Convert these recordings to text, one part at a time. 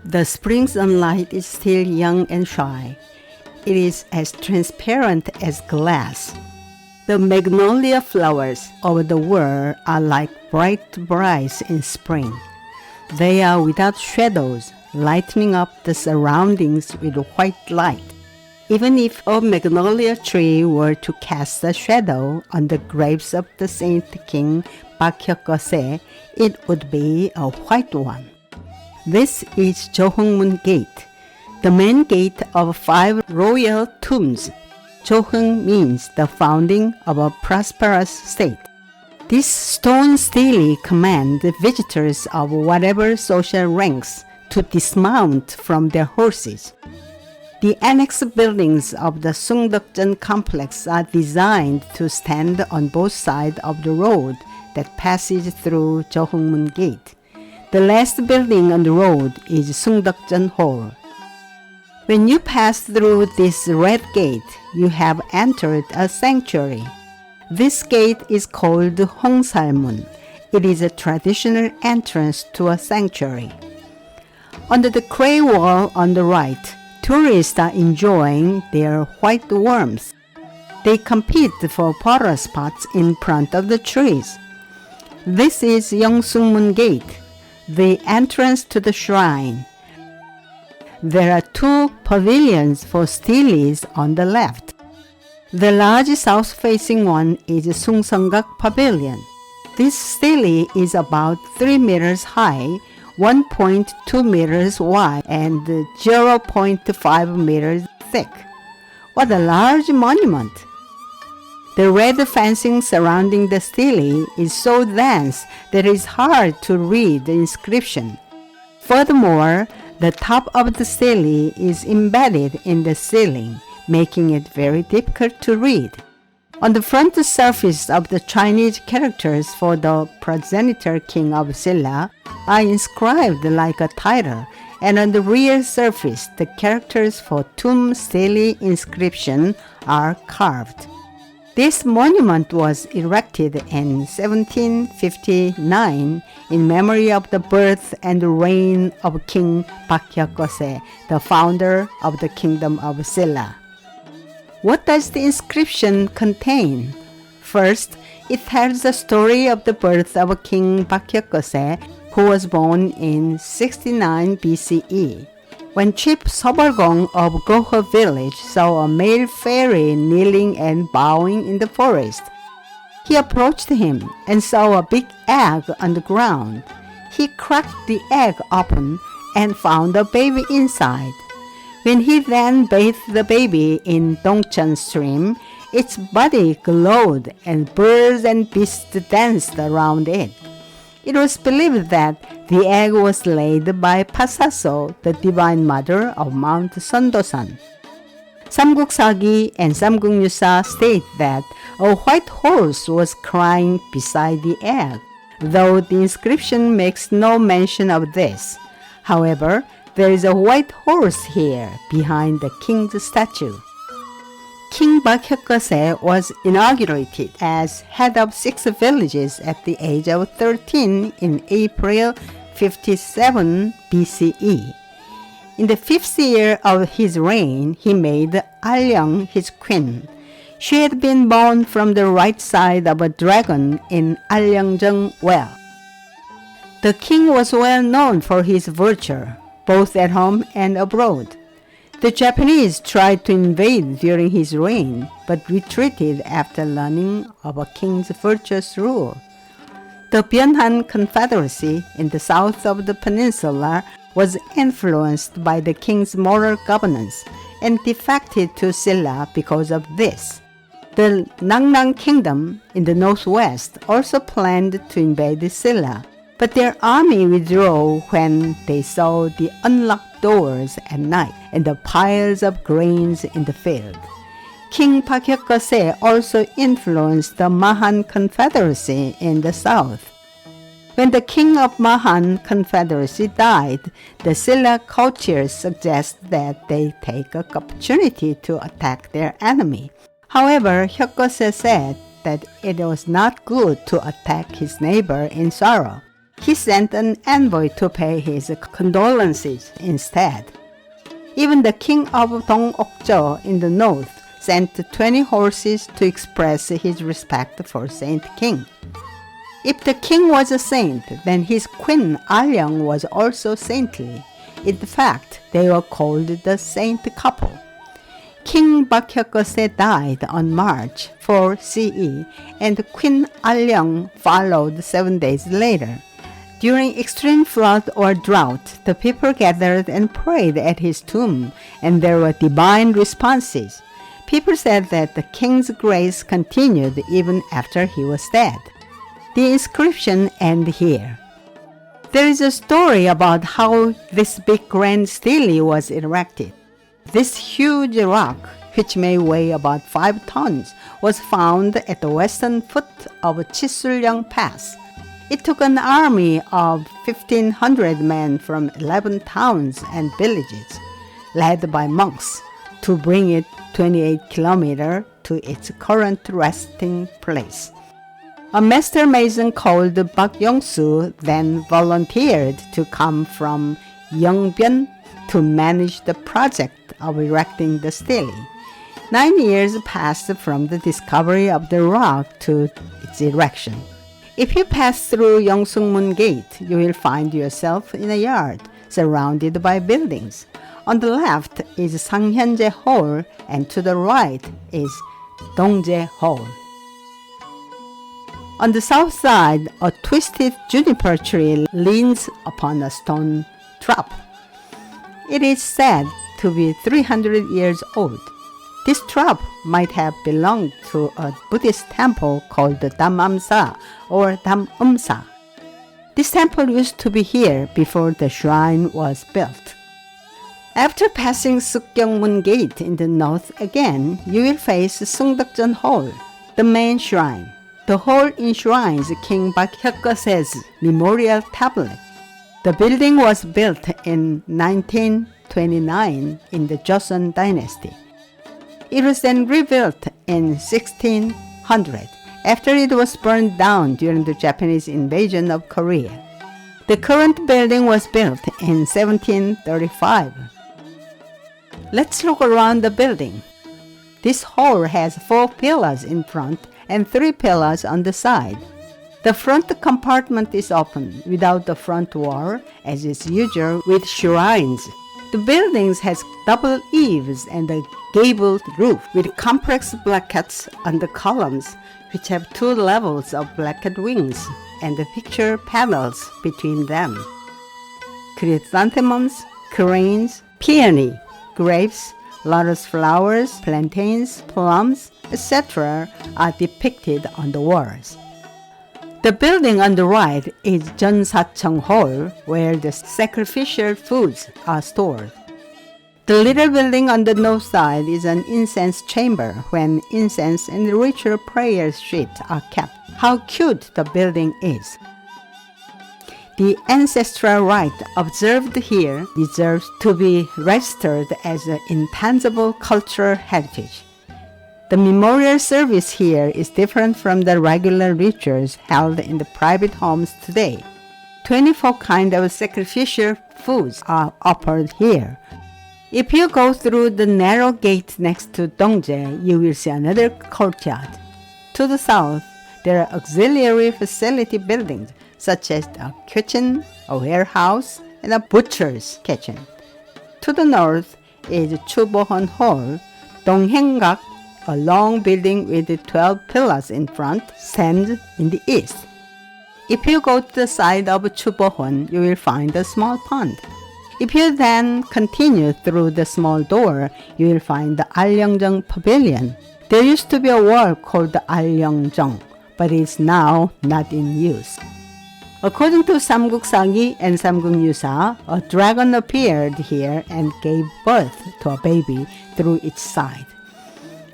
The spring sunlight is still young and shy. It is as transparent as glass. The magnolia flowers over the wall are like bright brides in spring. They are without shadows, lightening up the surroundings with white light. Even if a magnolia tree were to cast a shadow on the graves of the Saint King Baekhyokgose, it would be a white one. This is Johangun Gate, the main gate of 5 royal tombs. Johung means the founding of a prosperous state. These stone stelae command visitors of whatever social ranks to dismount from their horses. The annex buildings of the Sungbakdon complex are designed to stand on both sides of the road that passes through Johangun Gate. The last building on the road is Sungbakdon Hall. When you pass through this red gate, you have entered a sanctuary. This gate is called Hongsalmun. It is a traditional entrance to a sanctuary. Under the gray wall on the right, tourists are enjoying their white worms. They compete for photo spots in front of the trees. This is Yeongsunmun Gate, the entrance to the shrine. There are 2 pavilions for steles on the left. The large south-facing one is Sungsangak Pavilion. This stele is about 3 meters high, 1.2 meters wide, and 0.5 meters thick. What a large monument! The red fencing surrounding the stele is so dense that it is hard to read the inscription. Furthermore, the top of the stele is embedded in the ceiling, making it very difficult to read. On the front surface of the Chinese characters for the Progenitor King of Silla are inscribed like a title, and on the rear surface the characters for tomb stele inscription are carved. This monument was erected in 1759 in memory of the birth and reign of King Baekhyokgose, the founder of the Kingdom of Silla. What does the inscription contain? First, it tells the story of the birth of King Baekhyokgose, who was born in 69 BCE. When Chief Sobalgong of Goho village saw a male fairy kneeling and bowing in the forest, he approached him and saw a big egg on the ground. He cracked the egg open and found a baby inside. When he then bathed the baby in Dongcheon stream, its body glowed and birds and beasts danced around it. It was believed that the egg was laid by Pasaso, the divine mother of Mount Sondosan. Samguksagi and Samgukmusa state that a white horse was crying beside the egg, though the inscription makes no mention of this. However, there is a white horse here behind the king's statue. King Baekhyokgose was inaugurated as head of 6 villages at the age of 13 in April 57 BCE. In the 5th year of his reign, he made Alyang his queen. She had been born from the right side of a dragon in Alyangjung well. The king was well known for his virtue, both at home and abroad. The Japanese tried to invade during his reign, but retreated after learning of a king's virtuous rule. The Byeonhan Confederacy in the south of the peninsula was influenced by the king's moral governance and defected to Silla because of this. The Nangnang Kingdom in the northwest also planned to invade Silla, but their army withdrew when they saw the unlocked doors at night and the piles of grains in the field. King Baekhyokgose also influenced the Mahan Confederacy in the south. When the king of Mahan Confederacy died, the Silla courtiers suggest that they take an opportunity to attack their enemy. However, Hyokgose said that it was not good to attack his neighbor in sorrow. He sent an envoy to pay his condolences instead. Even the king of Gyeongju in the north sent 20 horses to express his respect for Saint King. If the king was a saint, then his queen Alyang was also saintly. In fact, they were called the saint couple. King Baekhyokgose died on March 4 CE, and Queen Alyang followed 7 days later. During extreme flood or drought, the people gathered and prayed at his tomb, and there were divine responses. People said that the king's grace continued even after he was dead. The inscription ends here. There is a story about how this big grand stele was erected. This huge rock, which may weigh about 5 tons, was found at the western foot of Chisulyeong Pass. It took an army of 1,500 men from 11 towns and villages, led by monks, to bring it 28 kilometers to its current resting place. A master mason called Park Yong-soo then volunteered to come from Yongbyon to manage the project of erecting the stele. 9 years passed from the discovery of the rock to its erection. If you pass through Johangun Gate, you will find yourself in a yard surrounded by buildings. On the left is Sanghyunjae Hall, and to the right is Dongjae Hall. On the south side, a twisted juniper tree leans upon a stone trap. It is said to be 300 years old. This trap might have belonged to a Buddhist temple called the Damamsa or Damumsa. This temple used to be here before the shrine was built. After passing Sukkyungmun Gate in the north again, you will face Sungbakdon Hall, the main shrine. The hall enshrines King Baekhyokgose's memorial tablet. The building was built in 1929 in the Joseon dynasty. It was then rebuilt in 1600 after it was burned down during the Japanese invasion of Korea. The current building was built in 1735. Let's look around the building. This hall has 4 pillars in front and 3 pillars on the side. The front compartment is open without the front wall, as is usual with shrines. The building has double eaves and a gabled roof with complex brackets on the columns, which have 2 levels of bracket wings and the picture panels between them. Chrysanthemums, cranes, peony, grapes, lotus flowers, plantains, plums, etc. are depicted on the walls. The building on the right is Jeonsachung Hall, where the sacrificial foods are stored. The little building on the north side is an incense chamber when incense and ritual prayer sheets are kept. How cute the building is! The ancestral rite observed here deserves to be registered as an intangible cultural heritage. The memorial service here is different from the regular rituals held in the private homes today. 24 kinds of sacrificial foods are offered here. If you go through the narrow gate next to Dongjae, you will see another courtyard. To the south, there are auxiliary facility buildings such as a kitchen, a warehouse, and a butcher's kitchen. To the north is Chubohon Hall. Donghaengak, a long building with 12 pillars in front, stands in the east. If you go to the side of Chubohon, you will find a small pond. If you then continue through the small door, you will find the Alyeongjong Pavilion. There used to be a wall called the Alyeongjong, but it is now not in use. According to Samguk-sagi and Samguk-yusa, a dragon appeared here and gave birth to a baby through its side.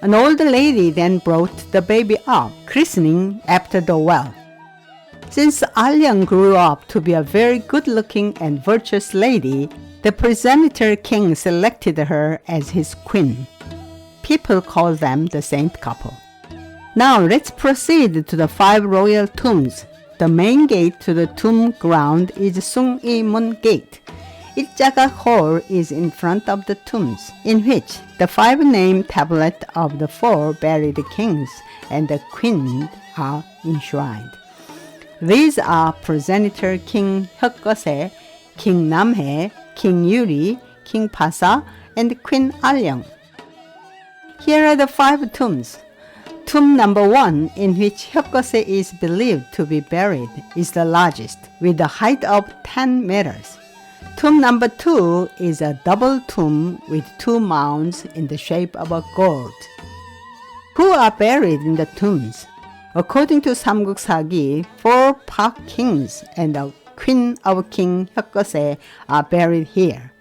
An old lady then brought the baby up, christening after the well. Since Alyang grew up to be a very good-looking and virtuous lady, the Progenitor King selected her as his queen. People call them the saint couple. Now let's proceed to the 5 royal tombs. The main gate to the tomb ground is Sungbakdon Gate. Iljaga Hall is in front of the tombs, in which the 5 name tablet of the 4 buried kings and the queen are enshrined. These are Progenitor King Hyokgose, King Namhae, King Yuri, King Pasa, and Queen Alyang. Here are the 5 tombs. Tomb number 1, in which Hyokgose is believed to be buried, is the largest, with a height of 10 meters. Tomb number 2 is a double tomb with 2 mounds in the shape of a gourd. Who are buried in the tombs? According to Samguk Sagi, 4 Park kings and the queen of King Hyokgose are buried here.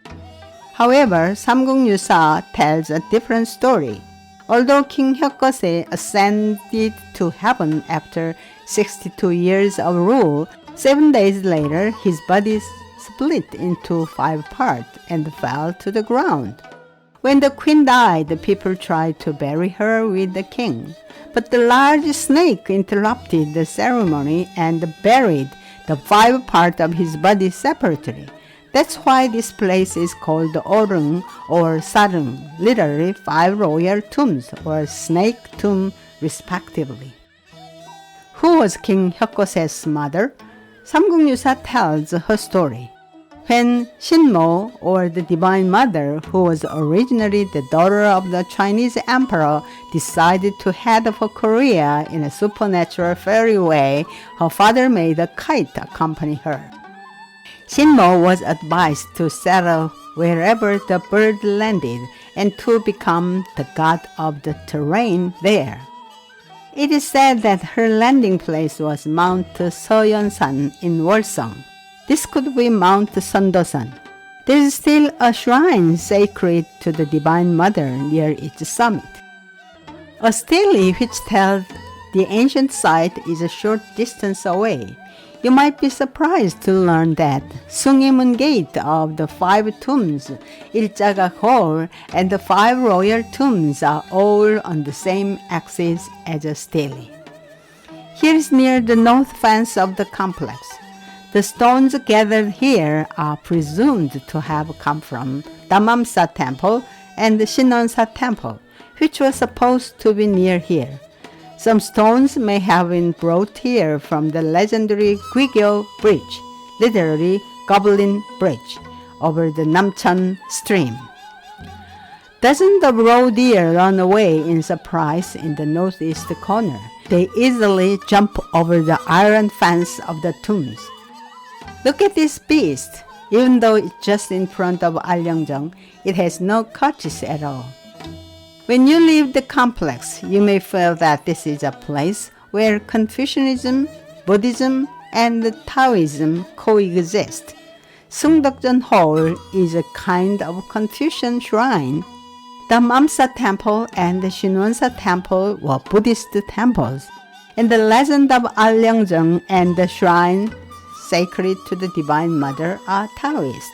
However, Samguk Yusa tells a different story. Although King Hyokgose ascended to heaven after 62 years of rule, 7 days later his body split into 5 parts and fell to the ground. When the queen died, the people tried to bury her with the king, but the large snake interrupted the ceremony and buried the 5 parts of his body separately. That's why this place is called Orung or Sarung, literally 5 royal tombs or snake tomb respectively. Who was King Hyokgose's mother? Samguk Yusa tells her story. When Shinmo, or the Divine Mother, who was originally the daughter of the Chinese emperor, decided to head for Korea in a supernatural fairy way, her father made a kite accompany her. Shinmo was advised to settle wherever the bird landed and to become the god of the terrain there. It is said that her landing place was Mount Seonsan in Wolseong. This could be Mount Sondosan. There is still a shrine sacred to the Divine Mother near its summit. A stele which tells the ancient site is a short distance away. You might be surprised to learn that Sungbakdon Gate of the 5 tombs, Iljaga Hall, and the 5 royal tombs are all on the same axis as a stele. Here is near the north fence of the complex. The stones gathered here are presumed to have come from Damamsa Temple and the Shinonsa Temple, which was supposed to be near here. Some stones may have been brought here from the legendary Gyeongju Bridge, literally Goblin Bridge, over the Namcheon stream. Dozens of roe deer run away in surprise in the northeast corner. They easily jump over the iron fence of the tombs. Look at this beast. Even though it's just in front of Alyongjong, it has no crutches at all. When you leave the complex, you may feel that this is a place where Confucianism, Buddhism, and Taoism coexist. Sungbakdon Hall is a kind of Confucian shrine. The Mamsa Temple and the Shinonsa Temple were Buddhist temples, and the legend of Alyongjong and the shrine sacred to the Divine Mother are Taoist.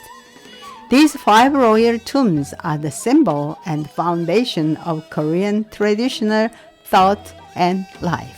These 5 royal tombs are the symbol and foundation of Korean traditional thought and life.